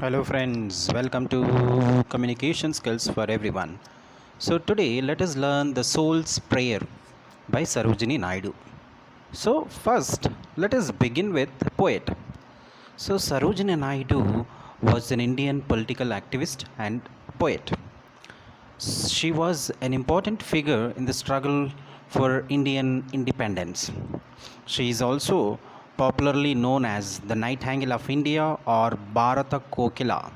Hello, friends. Welcome to Communication Skills for Everyone. So, today let us learn the Soul's Prayer by Sarojini Naidu. So, first, let us begin with poet. So, Sarojini Naidu was an Indian political activist and poet. She was an important figure in the struggle for Indian independence. She is also popularly known as the Nightingale of India or Bharata Kokila.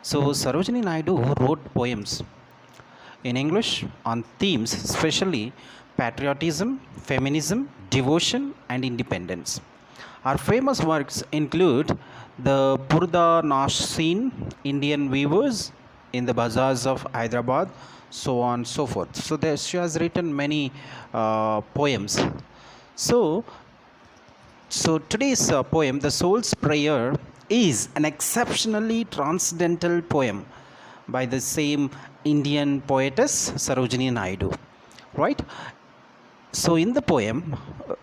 So, Sarojini Naidu wrote poems in English on themes especially patriotism, feminism, devotion, and independence. Her famous works include the Purda Nashin Indian Weavers in the bazaars of Hyderabad, so on and so forth. So there, she has written many poems. So, so today's poem, The Soul's Prayer, is an exceptionally transcendental poem by the same Indian poetess Sarojini Naidu, right? So in the poem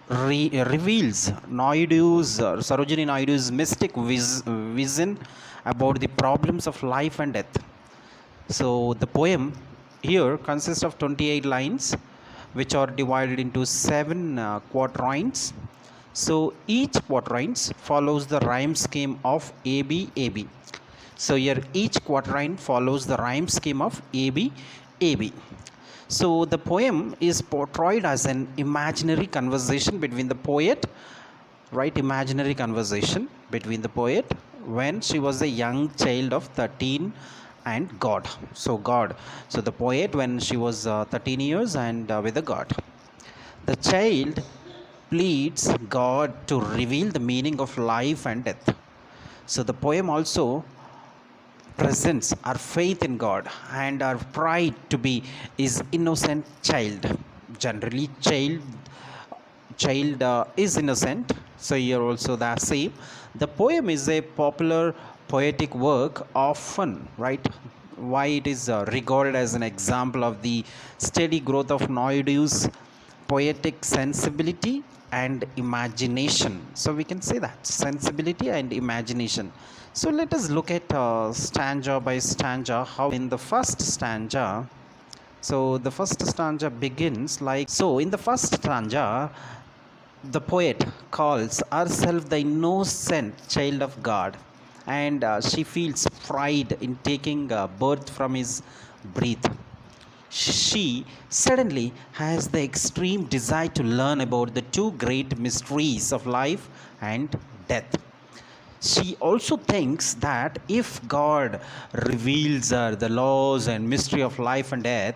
reveals Sarojini Naidu's mystic vision about the problems of life and death. So the poem here consists of 28 lines, which are divided into 7 quatrains. So each quatrains follows the rhyme scheme of AB AB. So here each quatrain follows the rhyme scheme of AB AB. So the poem is portrayed as an imaginary conversation between the poet, right? Imaginary conversation between the poet when she was a young child of 13 and God. So God. So the poet when she was 13 years and with a God. The child pleads God to reveal the meaning of life and death. So the poem also presents our faith in God and our pride to be his innocent child. Generally, child is innocent. So here also the same. The poem is a popular poetic work, often right. Why it is regarded as an example of the steady growth of Naidu's poetic sensibility and imagination. So we can say that sensibility and imagination. So let us look at stanza by stanza. How in the first stanza, so the first stanza begins like so. In the first stanza, the poet calls herself the innocent child of God, and she feels pride in taking birth from his breath. She suddenly has the extreme desire to learn about the two great mysteries of life and death. She also thinks that if God reveals her the laws and mystery of life and death,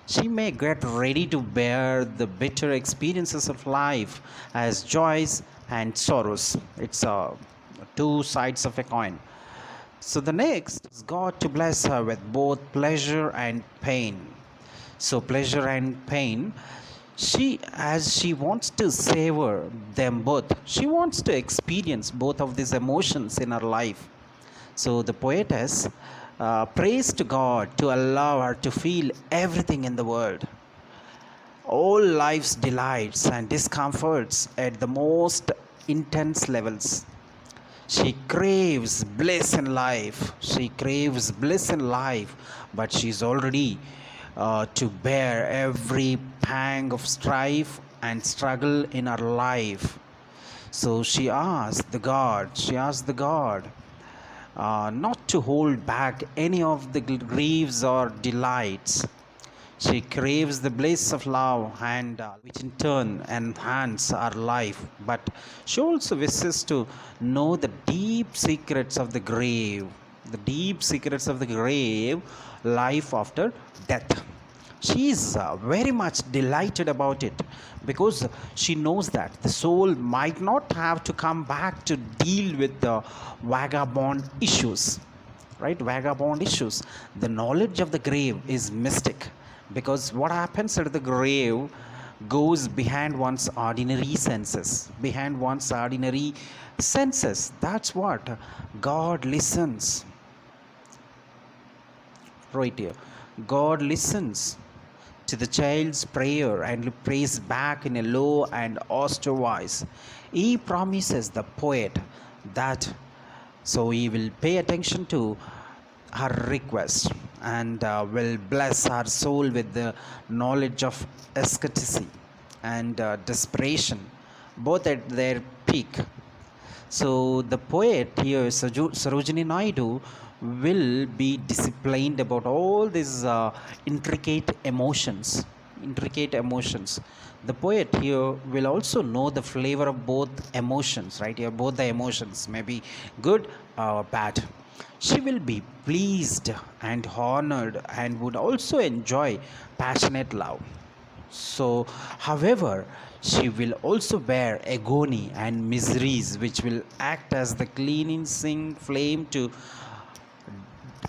she may get ready to bear the bitter experiences of life as joys and sorrows. It's two sides of a coin. So the next is God to bless her with both pleasure and pain. So pleasure and pain, as she wants to savor them both, she wants to experience both of these emotions in her life. So the poetess prays to God to allow her to feel everything in the world, all life's delights and discomforts at the most intense levels. She craves bliss in life. She craves bliss in life, but she's already to bear every pang of strife and struggle in her life. So she asked the God not to hold back any of the griefs or delights. She craves the bliss of love, and which in turn enhance our life. But she also wishes to know the deep secrets of the grave, life after death. She is very much delighted about it because she knows that the soul might not have to come back to deal with the vagabond issues, right? Vagabond issues. The knowledge of the grave is mystic because what happens at the grave goes behind one's ordinary senses. That's what God listens. Right here. God listens to the child's prayer and prays back in a low and austere voice. He promises the poet that So he will pay attention to her request and will bless her soul with the knowledge of asceticism and desperation, both at their peak. So the poet here, Sarojini Naidu, will be disciplined about all these intricate emotions. Intricate emotions. The poet here will also know the flavor of both emotions, right? Here, both the emotions may be good or bad. She will be pleased and honored and would also enjoy passionate love. So, however, she will also bear agony and miseries, which will act as the cleansing flame to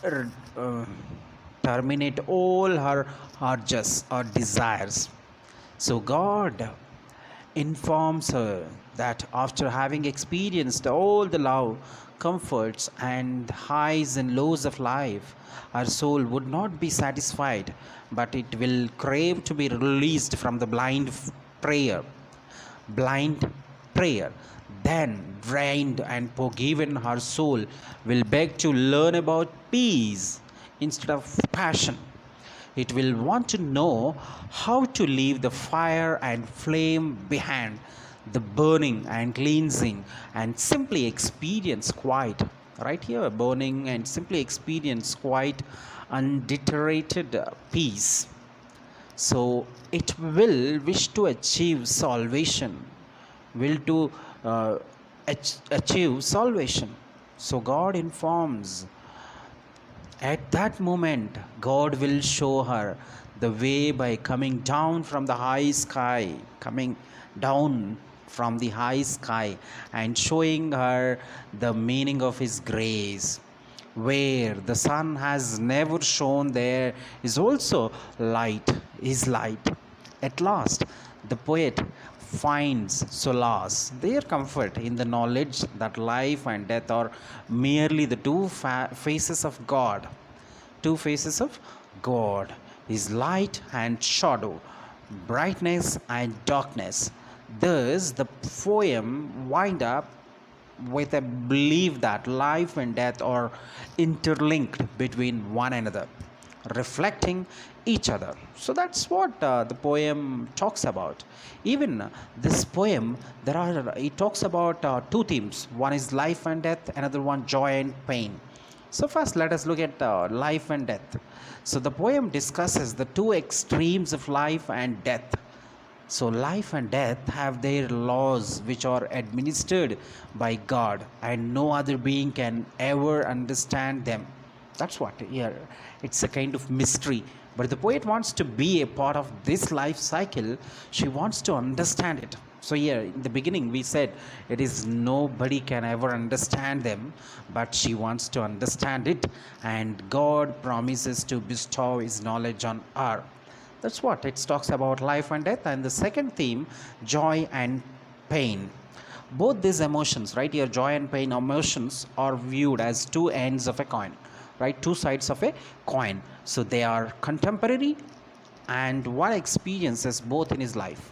uh, terminate all her urges or desires. So, God informs her that after having experienced all the love, comforts, and highs and lows of life, her soul would not be satisfied, but it will crave to be released from the prayer. Blind prayer. Then, drained and forgiven, her soul will beg to learn about peace instead of passion. It will want to know how to leave the fire and flame behind, the burning and cleansing, and simply experience quiet. Right here, burning and simply experience quiet, undeterred peace. So it will wish to achieve salvation, will to uh, achieve salvation. So God informs at that moment, God will show her the way by coming down from the high sky, coming down from the high sky and showing her the meaning of His grace. Where the sun has never shone, there is also light, His light. At last, the poet finds solace, their comfort in the knowledge that life and death are merely the two faces of God. Two faces of God, His light and shadow, brightness and darkness. Thus, the poem wind up with a belief that life and death are interlinked between one another, reflecting each other. So that's what the poem talks about. Even this poem, it talks about two themes. One is life and death, another one joy and pain. So first, let us look at life and death. So the poem discusses the two extremes of life and death. So, life and death have their laws which are administered by God, and no other being can ever understand them. That's what here. It's a kind of mystery. But the poet wants to be a part of this life cycle. She wants to understand it. So here in the beginning we said it is nobody can ever understand them, but she wants to understand it, and God promises to bestow His knowledge on her. That's what it talks about, life and death. And the second theme, joy and pain. Both these emotions, right here, joy and pain emotions are viewed as two ends of a coin, right? Two sides of a coin. So they are contemporary, and one experiences both in his life.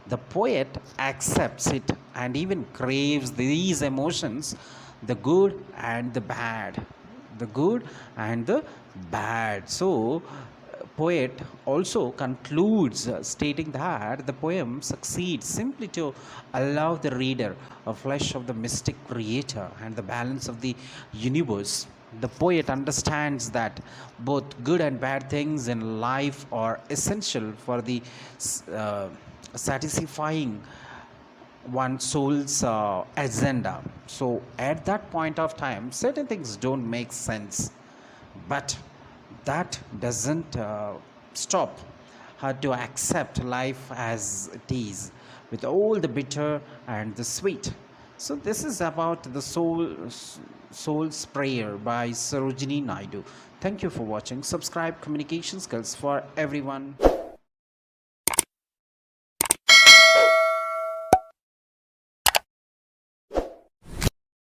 The poet accepts it and even craves these emotions, the good and the bad. The good and the bad. So poet also concludes stating that the poem succeeds simply to allow the reader a flesh of the mystic creator and the balance of the universe. The poet understands that both good and bad things in life are essential for the uh, satisfying one's soul's agenda. So at that point of time, certain things don't make sense, but that doesn't stop her to accept life as it is, with all the bitter and the sweet. So this is about the soul's prayer by Sarojini Naidu. Thank you for watching. Subscribe. Communication skills for everyone.